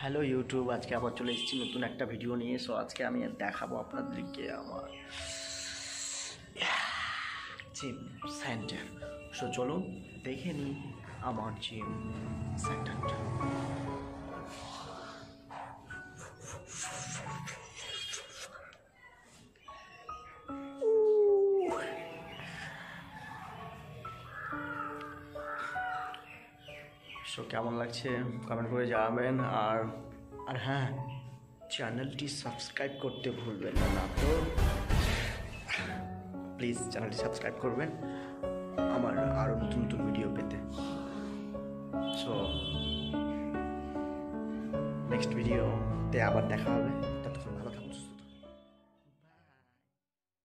Hello YouTube, আজকে আবার চলে এসেছি নতুন একটা ভিডিও নিয়ে। সো আজকে আমি দেখাবো আপনাদেরকে আমার জিম সেন্টার। সো চলুন দেখে নিই আমার জিম সেন্টারটা। সো কেমন লাগছে কমেন্ট করে জানাবেন। আর হ্যাঁ, চ্যানেলটি সাবস্ক্রাইব করতে ভুলবেন না তো প্লিজ চ্যানেলটি সাবস্ক্রাইব করবেন আমার আরও নতুন নতুন ভিডিও পেতে। সো নেক্সট ভিডিওতে আবার দেখা হবে।